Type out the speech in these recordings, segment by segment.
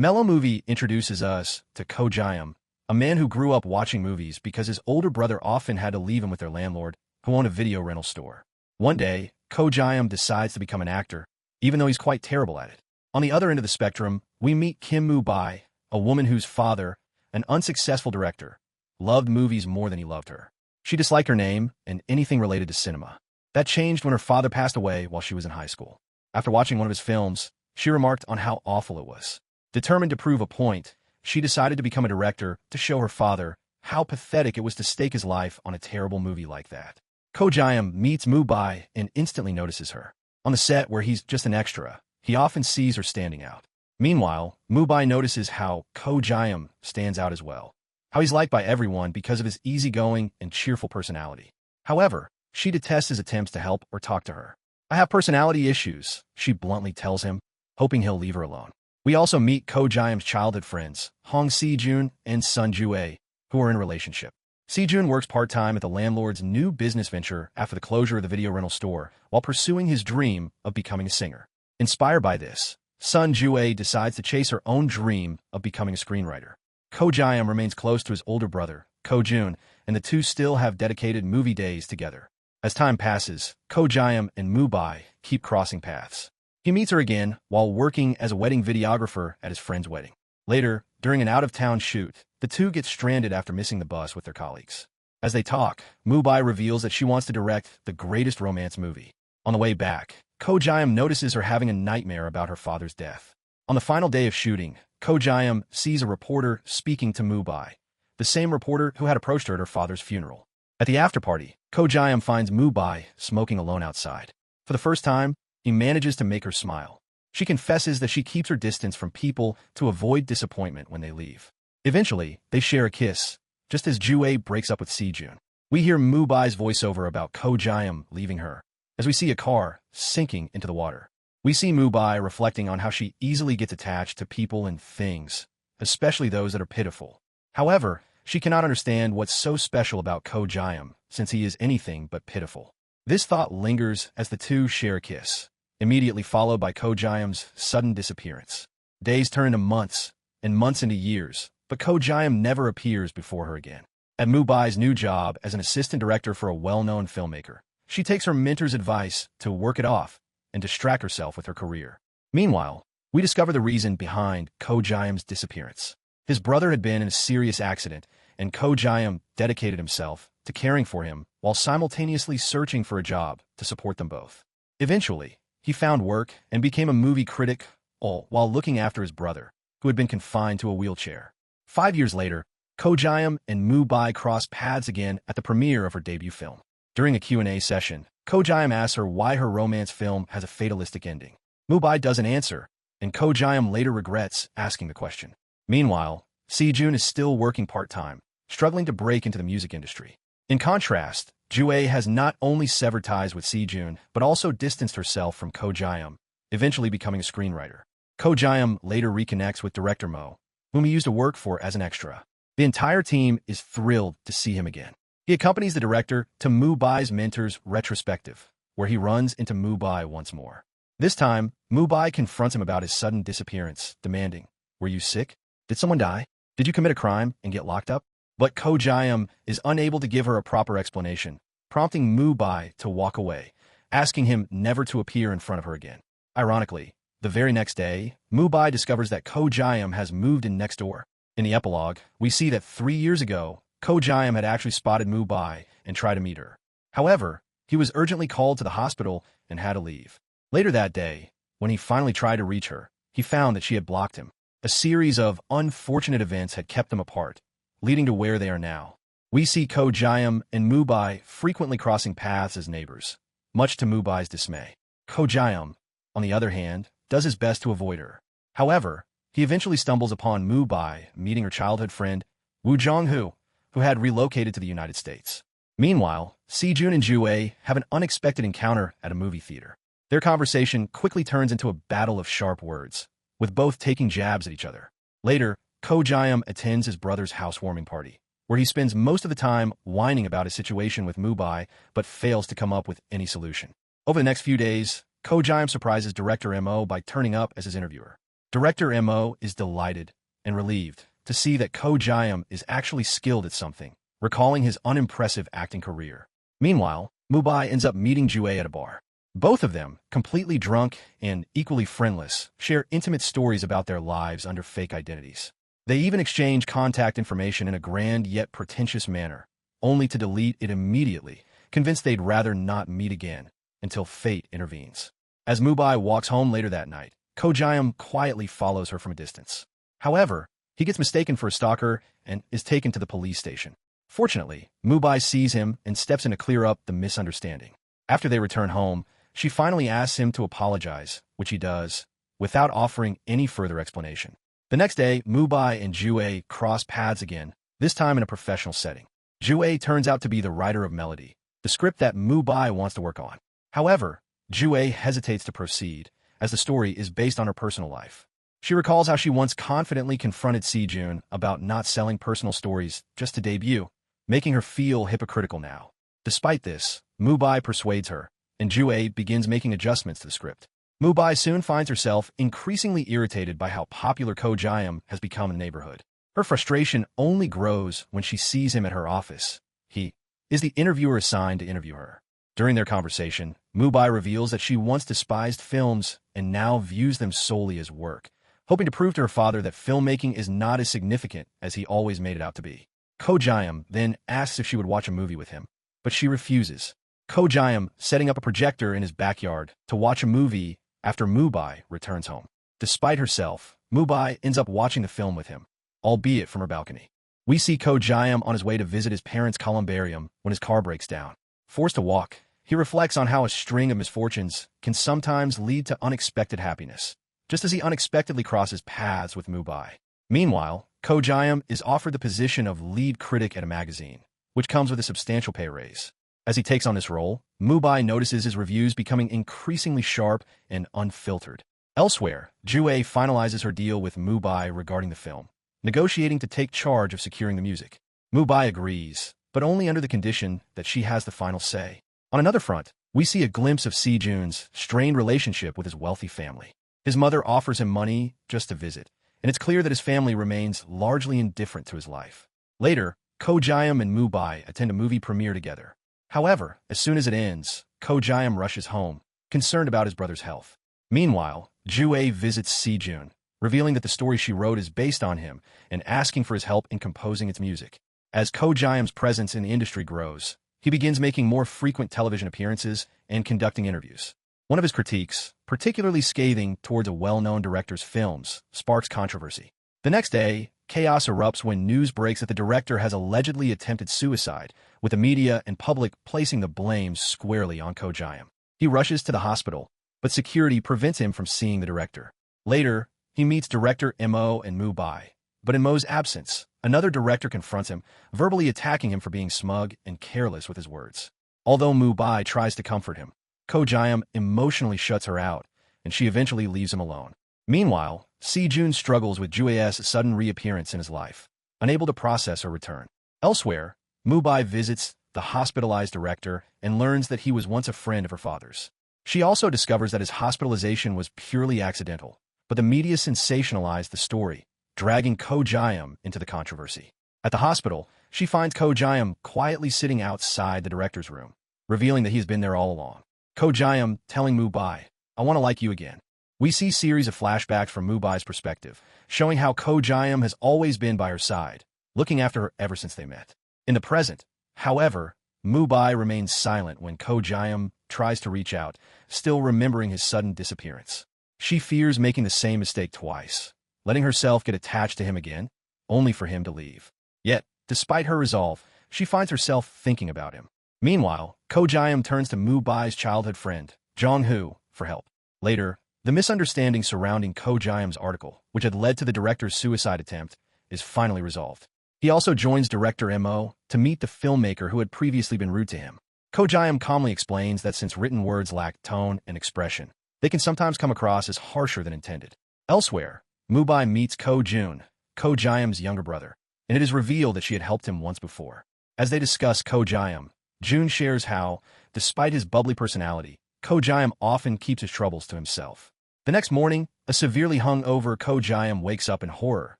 Melo Movie introduces us to Kdrama, a man who grew up watching movies because his older brother often had to leave him with their landlord, who owned a video rental store. One day, Kdrama decides to become an actor, even though he's quite terrible at it. On the other end of the spectrum, we meet Kim Moo-bai, a woman whose father, an unsuccessful director, loved movies more than he loved her. She disliked her name and anything related to cinema. That changed when her father passed away while she was in high school. After watching one of his films, she remarked on how awful it was. Determined to prove a point, she decided to become a director to show her father how pathetic it was to stake his life on a terrible movie like that. Kdrama meets Moo-bai and instantly notices her. On the set where he's just an extra, he often sees her standing out. Meanwhile, Moo-bai notices how Kdrama stands out as well. How he's liked by everyone because of his easygoing and cheerful personality. However, she detests his attempts to help or talk to her. "I have personality issues," she bluntly tells him, hoping he'll leave her alone. We also meet Kdrama's childhood friends, Hong Se-jun and Sun Ju-ae, who are in a relationship. Se-jun works part-time at the landlord's new business venture after the closure of the video rental store while pursuing his dream of becoming a singer. Inspired by this, Sun Ju-ae decides to chase her own dream of becoming a screenwriter. Kdrama remains close to his older brother, Ko-jun, and the two still have dedicated movie days together. As time passes, Kdrama and Moo-bai keep crossing paths. He meets her again while working as a wedding videographer at his friend's wedding. Later, during an out-of-town shoot, the two get stranded after missing the bus with their colleagues. As they talk, Moo-bai reveals that she wants to direct the greatest romance movie. On the way back, Kdrama notices her having a nightmare about her father's death. On the final day of shooting, Kdrama sees a reporter speaking to Moo-bai, the same reporter who had approached her at her father's funeral. At the after-party, Kdrama finds Moo-bai smoking alone outside. For the first time, he manages to make her smile. She confesses that she keeps her distance from people to avoid disappointment when they leave. Eventually, they share a kiss, just as Ju-ae breaks up with Se-jun. We hear Moo-bai's voiceover about Kdrama leaving her, as we see a car sinking into the water. We see Moo-bai reflecting on how she easily gets attached to people and things, especially those that are pitiful. However, she cannot understand what's so special about Kdrama, since he is anything but pitiful. This thought lingers as the two share a kiss, immediately followed by Kdrama's sudden disappearance. Days turn into months, and months into years, but Kdrama never appears before her again. At Moo-bai's new job as an assistant director for a well-known filmmaker, she takes her mentor's advice to work it off and distract herself with her career. Meanwhile, we discover the reason behind Kdrama's disappearance. His brother had been in a serious accident, and Kdrama dedicated himself to caring for him while simultaneously searching for a job to support them both. Eventually, he found work and became a movie critic, all while looking after his brother, who had been confined to a wheelchair. 5 years later, Kdrama and Moo-bai cross paths again at the premiere of her debut film. During a Q&A session, Kdrama asks her why her romance film has a fatalistic ending. Moo-bai doesn't answer, and Kdrama later regrets asking the question. Meanwhile, Se-jun is still working part-time, struggling to break into the music industry. In contrast, Ju-ae has not only severed ties with Se-jun, but also distanced herself from Kdrama, eventually becoming a screenwriter. Kdrama later reconnects with director Mo, whom he used to work for as an extra. The entire team is thrilled to see him again. He accompanies the director to Moo-bai's mentor's retrospective, where he runs into Moo-bai once more. This time, Moo-bai confronts him about his sudden disappearance, demanding, "Were you sick? Did someone die? Did you commit a crime and get locked up?" But Kdrama is unable to give her a proper explanation, prompting Moo-bai to walk away, asking him never to appear in front of her again. Ironically, the very next day, Moo-bai discovers that Kdrama has moved in next door. In the epilogue, we see that 3 years ago, Kdrama had actually spotted Moo-bai and tried to meet her. However, he was urgently called to the hospital and had to leave. Later that day, when he finally tried to reach her, he found that she had blocked him. A series of unfortunate events had kept them apart, leading to where they are now. We see Kdrama and Moo-bai frequently crossing paths as neighbors, much to Moo-bai's dismay. Kdrama, on the other hand, does his best to avoid her. However, he eventually stumbles upon Moo-bai meeting her childhood friend, Woo Jong-hoo, who had relocated to the United States. Meanwhile, Se-jun and Ju-ae have an unexpected encounter at a movie theater. Their conversation quickly turns into a battle of sharp words, with both taking jabs at each other. Later, Kdrama attends his brother's housewarming party, where he spends most of the time whining about his situation with Moo-bai, but fails to come up with any solution. Over the next few days, Kdrama surprises director Mo by turning up as his interviewer. Director Mo is delighted and relieved to see that Ko Jae-um is actually skilled at something, recalling his unimpressive acting career. Meanwhile, Mubai ends up meeting Jue at a bar. Both of them, completely drunk and equally friendless, share intimate stories about their lives under fake identities. They even exchange contact information in a grand yet pretentious manner, only to delete it immediately, convinced they'd rather not meet again, until fate intervenes. As Mubai walks home later that night, Ko Jae-um quietly follows her from a distance. However, he gets mistaken for a stalker and is taken to the police station. Fortunately, Mubai sees him and steps in to clear up the misunderstanding. After they return home, she finally asks him to apologize, which he does, without offering any further explanation. The next day, Mubai and Jue cross paths again, this time in a professional setting. Jue turns out to be the writer of Melody, the script that Mubai wants to work on. However, Jue hesitates to proceed, as the story is based on her personal life. She recalls how she once confidently confronted Sejun about not selling personal stories just to debut, making her feel hypocritical now. Despite this, Mubai persuades her, and Jue begins making adjustments to the script. Mubai soon finds herself increasingly irritated by how popular Ko Jae-um has become in the neighborhood. Her frustration only grows when she sees him at her office. He is the interviewer assigned to interview her. During their conversation, Mubai reveals that she once despised films and now views them solely as work, hoping to prove to her father that filmmaking is not as significant as he always made it out to be. Ko Jae-um then asks if she would watch a movie with him, but she refuses. Ko Jae-um setting up a projector in his backyard to watch a movie after Mubai returns home. Despite herself, Mubai ends up watching the film with him, albeit from her balcony. We see Ko Jae-um on his way to visit his parents' columbarium when his car breaks down. Forced to walk, he reflects on how a string of misfortunes can sometimes lead to unexpected happiness, just as he unexpectedly crosses paths with Mubai. Meanwhile, Ko Jae-um is offered the position of lead critic at a magazine, which comes with a substantial pay raise. As he takes on this role, Mubai notices his reviews becoming increasingly sharp and unfiltered. Elsewhere, Jue finalizes her deal with Mubai regarding the film, negotiating to take charge of securing the music. Mubai agrees, but only under the condition that she has the final say. On another front, we see a glimpse of Sejun's strained relationship with his wealthy family. His mother offers him money just to visit, and it's clear that his family remains largely indifferent to his life. Later, Ko Jae-um and Mubai attend a movie premiere together. However, as soon as it ends, Ko Jae-um rushes home, concerned about his brother's health. Meanwhile, Jue visits Sejun, revealing that the story she wrote is based on him and asking for his help in composing its music. As Ko Jae-um's presence in the industry grows, he begins making more frequent television appearances and conducting interviews. One of his critiques, particularly scathing towards a well-known director's films, sparks controversy. The next day, chaos erupts when news breaks that the director has allegedly attempted suicide, with the media and public placing the blame squarely on Ko Jae-um. He rushes to the hospital, but security prevents him from seeing the director. Later, he meets director Mo and Mubai, but in Mo's absence, another director confronts him, verbally attacking him for being smug and careless with his words. Although Mubai tries to comfort him, Ko Jae-um emotionally shuts her out, and she eventually leaves him alone. Meanwhile, Sejun struggles with Jue's sudden reappearance in his life, unable to process her return. Elsewhere, Mubai visits the hospitalized director and learns that he was once a friend of her father's. She also discovers that his hospitalization was purely accidental, but the media sensationalized the story, dragging Ko Jae-um into the controversy. At the hospital, she finds Ko Jae-um quietly sitting outside the director's room, revealing that he's been there all along. Ko Jae-um telling Mubai, "I want to like you again." We see a series of flashbacks from Mubai's perspective, showing how Ko Jae-um has always been by her side, looking after her ever since they met. In the present, however, Mubai remains silent when Ko Jae-um tries to reach out, still remembering his sudden disappearance. She fears making the same mistake twice, letting herself get attached to him again, only for him to leave. Yet, despite her resolve, she finds herself thinking about him. Meanwhile, Ko Jae-um turns to Mubai's childhood friend, Jong-hoo, for help. Later, the misunderstanding surrounding Ko Jae-um's article, which had led to the director's suicide attempt, is finally resolved. He also joins director Mo to meet the filmmaker who had previously been rude to him. Ko Jae-um calmly explains that since written words lack tone and expression, they can sometimes come across as harsher than intended. Elsewhere, Mubai meets Ko Jun, Ko Jae-um's younger brother, and it is revealed that she had helped him once before. As they discuss Ko Jae-um, Jun shares how, despite his bubbly personality, Ko Jae-um often keeps his troubles to himself. The next morning, a severely hungover Ko-Jiam wakes up in horror,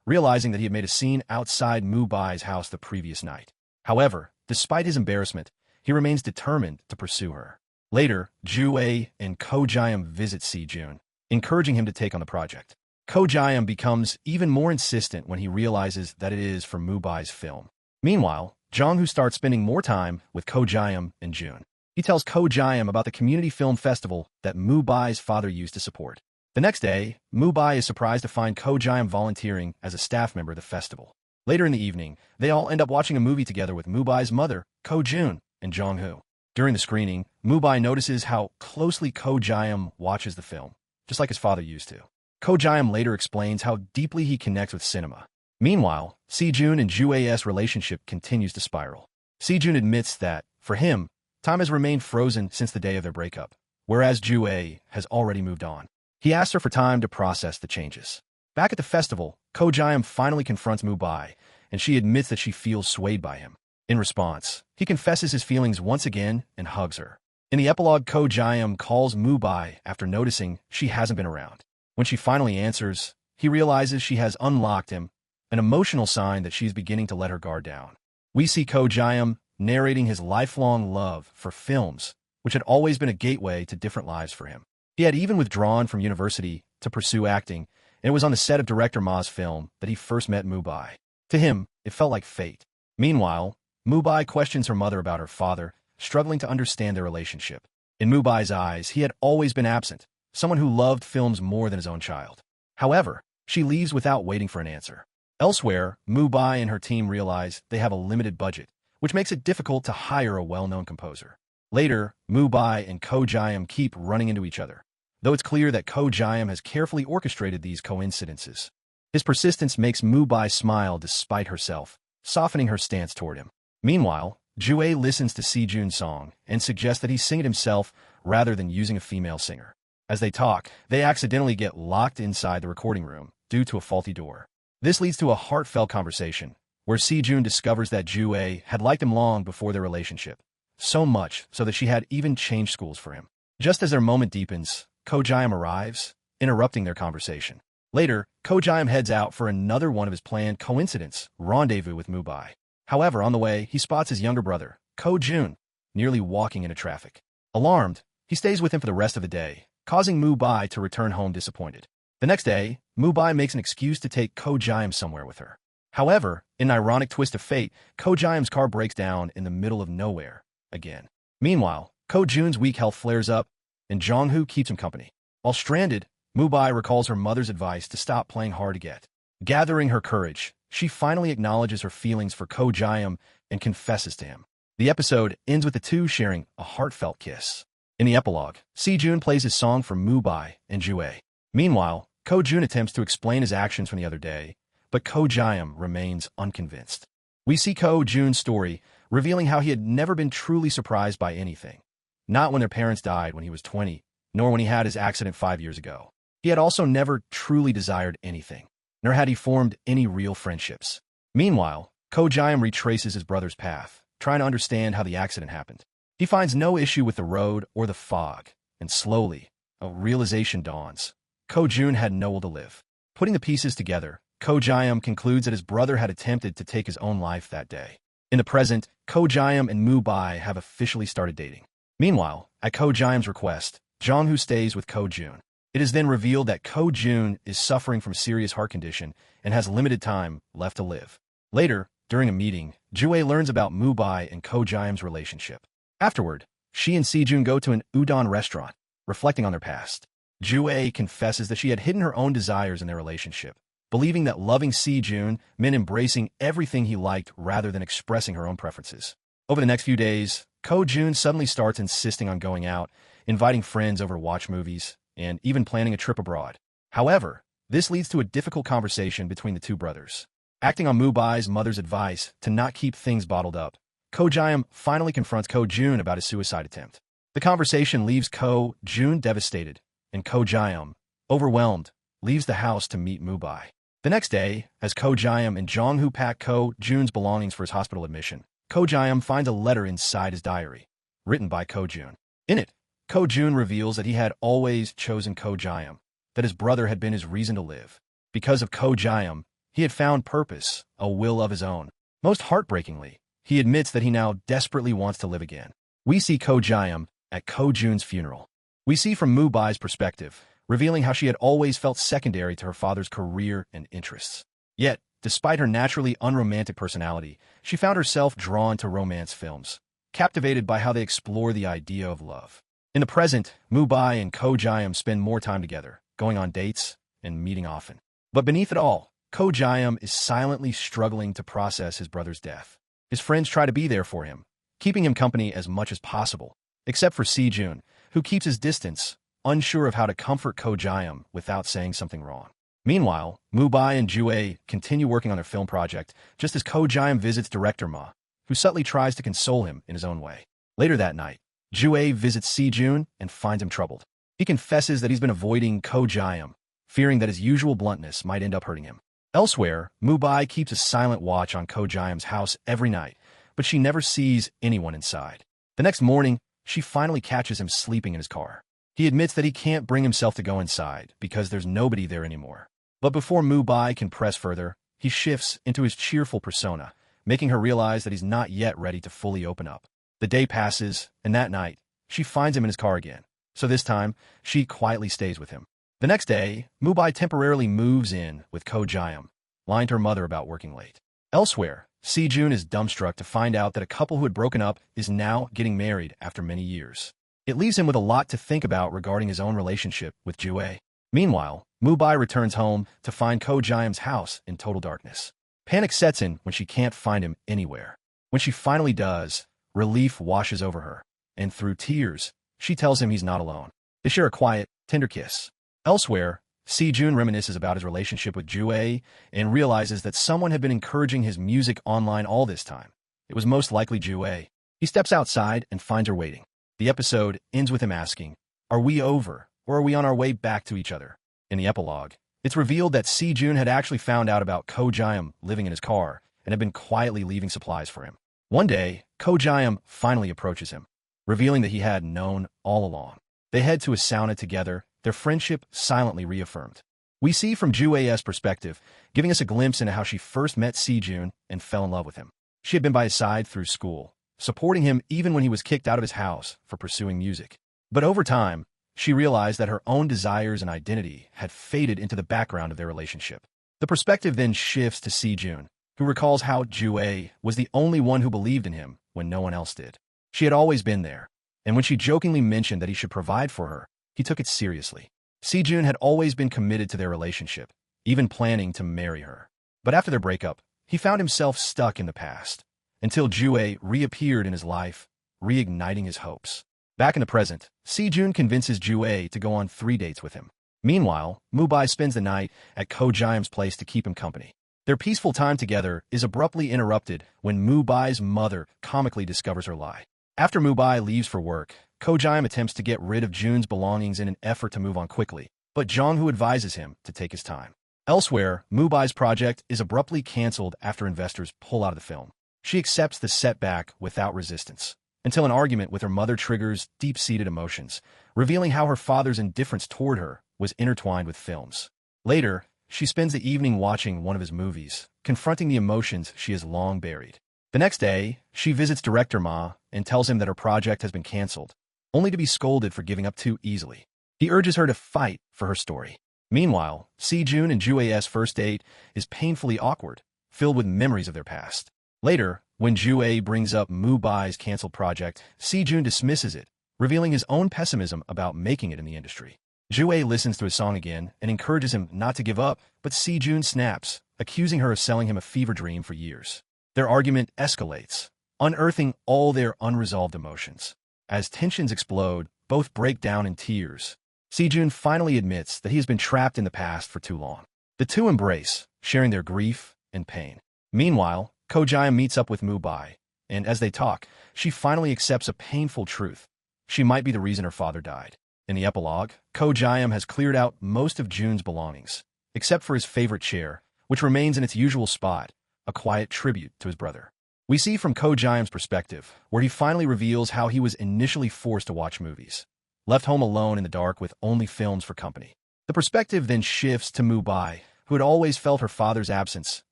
realizing that he had made a scene outside Mu-Bai's house the previous night. However, despite his embarrassment, he remains determined to pursue her. Later, Ju-A and Ko-Jiam visit Si-jun, encouraging him to take on the project. Ko-Jiam becomes even more insistent when he realizes that it is for Mu-Bai's film. Meanwhile, Jong-Hoo starts spending more time with Ko-Jiam and Jun. He tells Ko-Jiam about the community film festival that Mu-Bai's father used to support. The next day, Mu-Bai is surprised to find Ko-Jiam volunteering as a staff member of the festival. Later in the evening, they all end up watching a movie together with Mu-Bai's mother, Ko-Jun, and Jong-Hoo. During the screening, Mu-Bai notices how closely Ko-Jiam watches the film, just like his father used to. Ko-Jiam later explains how deeply he connects with cinema. Meanwhile, Si-jun and Ju-A's relationship continues to spiral. Si-jun admits that, for him, time has remained frozen since the day of their breakup, whereas Ju-A has already moved on. He asks her for time to process the changes. Back at the festival, Ko-Jiam finally confronts Mu-Bai, and she admits that she feels swayed by him. In response, he confesses his feelings once again and hugs her. In the epilogue, Ko-Jiam calls Mu-Bai after noticing she hasn't been around. When she finally answers, he realizes she has unlocked him, an emotional sign that she is beginning to let her guard down. We see Ko-Jiam narrating his lifelong love for films, which had always been a gateway to different lives for him. He had even withdrawn from university to pursue acting, and it was on the set of director Ma's film that he first met Mu-Bai. To him, it felt like fate. Meanwhile, Mu-Bai questions her mother about her father, struggling to understand their relationship. In Mu-Bai's eyes, he had always been absent, someone who loved films more than his own child. However, she leaves without waiting for an answer. Elsewhere, Mu-Bai and her team realize they have a limited budget, which makes it difficult to hire a well-known composer. Later, Mu-Bai and Ko-Jiam keep running into each other, though it's clear that Ko-Jiam has carefully orchestrated these coincidences. His persistence makes Mu-Bai smile despite herself, softening her stance toward him. Meanwhile, Ju-A listens to Si-jun's song and suggests that he sing it himself rather than using a female singer. As they talk, they accidentally get locked inside the recording room due to a faulty door. This leads to a heartfelt conversation, where Si-jun discovers that Ju-A had liked him long before their relationship, so much so that she had even changed schools for him. Just as their moment deepens, Ko-Jiam arrives, interrupting their conversation. Later, Ko-Jiam heads out for another one of his planned coincidence rendezvous with Mu-Bai. However, on the way, he spots his younger brother, Ko-Jun, nearly walking into traffic. Alarmed, he stays with him for the rest of the day, causing Mu-Bai to return home disappointed. The next day, Mu-Bai makes an excuse to take Ko-Jiam somewhere with her. However, in an ironic twist of fate, Ko-Jiam's car breaks down in the middle of nowhere, again. Meanwhile, Ko-Jun's weak health flares up, and Jong-Hoo keeps him company. While stranded, Mu-Bai recalls her mother's advice to stop playing hard to get. Gathering her courage, she finally acknowledges her feelings for Ko-Jiam and confesses to him. The episode ends with the two sharing a heartfelt kiss. In the epilogue, Si-jun plays his song for Mu-Bai and Ju-A. Meanwhile, Ko-Jun attempts to explain his actions from the other day, but Ko-Jiam remains unconvinced. We see Ko-Jun's story, revealing how he had never been truly surprised by anything. Not when their parents died when he was 20, nor when he had his accident 5 years ago. He had also never truly desired anything, nor had he formed any real friendships. Meanwhile, Ko-Jiam retraces his brother's path, trying to understand how the accident happened. He finds no issue with the road or the fog, and slowly, a realization dawns. Ko-Jun had nowhere to live. Putting the pieces together, Ko-Jiam concludes that his brother had attempted to take his own life that day. In the present, Ko-Jiam and Mu-Bai have officially started dating. Meanwhile, at Ko-Jiam's request, Jong-Hoo stays with Ko-Jun. It is then revealed that Ko-Jun is suffering from a serious heart condition and has limited time left to live. Later, during a meeting, Ju-A learns about Mu-Bai and Ko-Jiam's relationship. Afterward, she and Si-jun go to an udon restaurant, reflecting on their past. Ju-A confesses that she had hidden her own desires in their relationship, believing that loving Si-jun meant embracing everything he liked rather than expressing her own preferences. Over the next few days, Ko-Jun suddenly starts insisting on going out, inviting friends over to watch movies, and even planning a trip abroad. However, this leads to a difficult conversation between the two brothers. Acting on Mu-Bai's mother's advice to not keep things bottled up, Ko-Jiam finally confronts Ko-Jun about his suicide attempt. The conversation leaves Ko-Jun devastated, and Ko-Jiam, overwhelmed, leaves the house to meet Mu-Bai. The next day, as Ko-Jiam and Jong-Hoo pack Ko-Jun's belongings for his hospital admission, Ko-Jiam finds a letter inside his diary, written by Ko-Jun. In it, Ko-Jun reveals that he had always chosen Ko-Jiam, that his brother had been his reason to live. Because of Ko Jae-um, he had found purpose, a will of his own. Most heartbreakingly, he admits that he now desperately wants to live again. We see Ko Jae-um at Ko Jun's funeral. We see from Mu-bai's perspective, revealing how she had always felt secondary to her father's career and interests. Yet, despite her naturally unromantic personality, she found herself drawn to romance films, captivated by how they explore the idea of love. In the present, Mu-bai and Ko Jae-um spend more time together, going on dates and meeting often. But beneath it all, Ko Jae-um is silently struggling to process his brother's death. His friends try to be there for him, keeping him company as much as possible, except for Si-jun, who keeps his distance, unsure of how to comfort Ko Jae-um without saying something wrong. Meanwhile, Mu-bai and Ju-ae continue working on their film project, just as Ko Jae-um visits director Ma, who subtly tries to console him in his own way. Later that night, Ju-ae visits Si-jun and finds him troubled. He confesses that he's been avoiding Ko Jae-um, fearing that his usual bluntness might end up hurting him. Elsewhere, Mu-bai keeps a silent watch on Ko Jae-um's house every night, but she never sees anyone inside. The next morning, she finally catches him sleeping in his car. He admits that he can't bring himself to go inside because there's nobody there anymore. But before Mu-bai can press further, he shifts into his cheerful persona, making her realize that he's not yet ready to fully open up. The day passes, and that night, she finds him in his car again. So this time, she quietly stays with him. The next day, Mu-bai temporarily moves in with Ko Jae-um, lying to her mother about working late. Elsewhere, Si-jun is dumbstruck to find out that a couple who had broken up is now getting married after many years. It leaves him with a lot to think about regarding his own relationship with Ju-ae. Meanwhile, Mu-bai returns home to find Ko Jae-um's house in total darkness. Panic sets in when she can't find him anywhere. When she finally does, relief washes over her, and through tears, she tells him he's not alone. They share a quiet, tender kiss. Elsewhere, Si-jun reminisces about his relationship with Ju-ae and realizes that someone had been encouraging his music online all this time. It was most likely Ju-ae. He steps outside and finds her waiting. The episode ends with him asking, "Are we over, or are we on our way back to each other?" In the epilogue, it's revealed that Si-jun had actually found out about Ko Jae-um living in his car and had been quietly leaving supplies for him. One day, Ko Jae-um finally approaches him, revealing that he had known all along. They head to a sauna together, their friendship silently reaffirmed. We see from Ju-ae's perspective, giving us a glimpse into how she first met Si-jun and fell in love with him. She had been by his side through school, supporting him even when he was kicked out of his house for pursuing music. But over time, she realized that her own desires and identity had faded into the background of their relationship. The perspective then shifts to Si-jun, who recalls how Ju-ae was the only one who believed in him when no one else did. She had always been there, and when she jokingly mentioned that he should provide for her, he took it seriously. Si-jun had always been committed to their relationship, even planning to marry her. But after their breakup, he found himself stuck in the past, until Ju-ae reappeared in his life, reigniting his hopes. Back in the present, Si-jun convinces Ju-ae to go on 3 dates with him. Meanwhile, Mu-bai spends the night at Ko Jae-um's place to keep him company. Their peaceful time together is abruptly interrupted when Mu-bai's mother comically discovers her lie. After Mu-bai leaves for work, Ko Jae-um attempts to get rid of Jun's belongings in an effort to move on quickly, but Jong-hoo advises him to take his time. Elsewhere, Mu-bai's project is abruptly cancelled after investors pull out of the film. She accepts the setback without resistance, until an argument with her mother triggers deep-seated emotions, revealing how her father's indifference toward her was intertwined with films. Later, she spends the evening watching one of his movies, confronting the emotions she has long buried. The next day, she visits director Ma and tells him that her project has been cancelled, only to be scolded for giving up too easily. He urges her to fight for her story. Meanwhile, Si-jun and Ju-ae's first date is painfully awkward, filled with memories of their past. Later, when Ju-ae brings up Mu-bai's canceled project, Si-jun dismisses it, revealing his own pessimism about making it in the industry. Ju-ae listens to his song again and encourages him not to give up, but Si-jun snaps, accusing her of selling him a fever dream for years. Their argument escalates, unearthing all their unresolved emotions. As tensions explode, both break down in tears. Si-jun finally admits that he has been trapped in the past for too long. The two embrace, sharing their grief and pain. Meanwhile, Ko Jae-um meets up with Mu-bai, and as they talk, she finally accepts a painful truth. She might be the reason her father died. In the epilogue, Ko Jae-um has cleared out most of Jun's belongings, except for his favorite chair, which remains in its usual spot, a quiet tribute to his brother. We see from Ko Jae-um's perspective, where he finally reveals how he was initially forced to watch movies, left home alone in the dark with only films for company. The perspective then shifts to Mubai, who had always felt her father's absence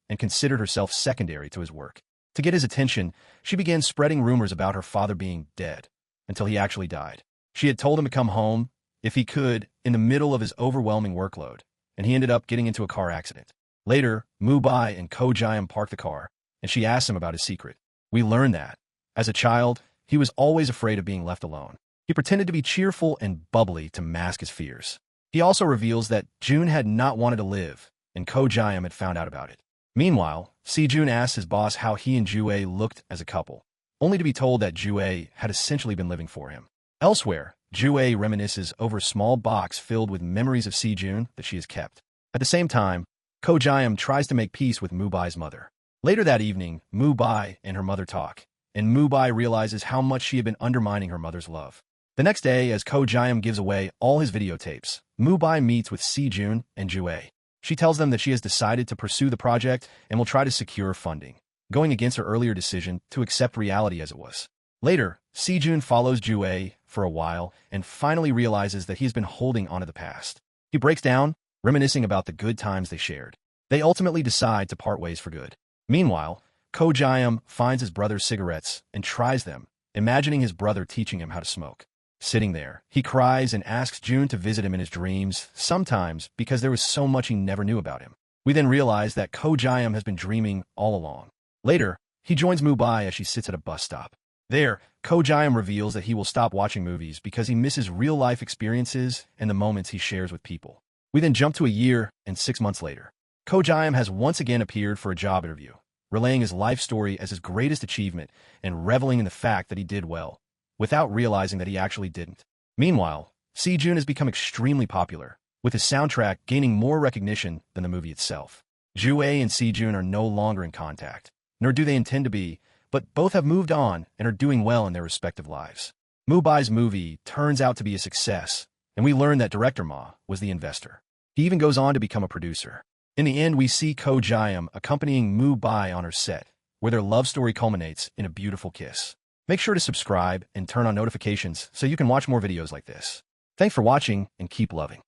and considered herself secondary to his work. To get his attention, she began spreading rumors about her father being dead, until he actually died. She had told him to come home, if he could, in the middle of his overwhelming workload, and he ended up getting into a car accident. Later, Mubai and Ko Jae-im parked the car, and she asked him about his secret. We learn that, as a child, he was always afraid of being left alone. He pretended to be cheerful and bubbly to mask his fears. He also reveals that Jun had not wanted to live, and Ko Jae-im had found out about it. Meanwhile, Si-jun asks his boss how he and Ju-ae looked as a couple, only to be told that Ju-ae had essentially been living for him. Elsewhere, Ju-ae reminisces over a small box filled with memories of Si-jun that she has kept. At the same time, Ko Jae-im tries to make peace with Mubai's mother. Later that evening, Mubai and her mother talk, and Mubai realizes how much she had been undermining her mother's love. The next day, as Ko Jae-im gives away all his videotapes, Mubai meets with Si-jun and Ju-ae. She tells them that she has decided to pursue the project and will try to secure funding, going against her earlier decision to accept reality as it was. Later, Si-jun follows Ju-ae for a while and finally realizes that he's been holding onto the past. He breaks down, reminiscing about the good times they shared. They ultimately decide to part ways for good. Meanwhile, Ko Jae-im finds his brother's cigarettes and tries them, imagining his brother teaching him how to smoke. Sitting there, he cries and asks Jun to visit him in his dreams, sometimes because there was so much he never knew about him. We then realize that Ko Jae-im has been dreaming all along. Later, he joins Mubai as she sits at a bus stop. There, Ko Jae-im reveals that he will stop watching movies because he misses real-life experiences and the moments he shares with people. We then jump to a year and 6 months later. Ko Jae-im has once again appeared for a job interview, relaying his life story as his greatest achievement and reveling in the fact that he did well, without realizing that he actually didn't. Meanwhile, Si-jun has become extremely popular, with his soundtrack gaining more recognition than the movie itself. Ju-ae and Si-jun are no longer in contact, nor do they intend to be, but both have moved on and are doing well in their respective lives. Mubai's movie turns out to be a success, and we learn that director Ma was the investor. He even goes on to become a producer. In the end, we see Ko Jae-im accompanying Mubai on her set, where their love story culminates in a beautiful kiss. Make sure to subscribe and turn on notifications so you can watch more videos like this. Thanks for watching and keep loving.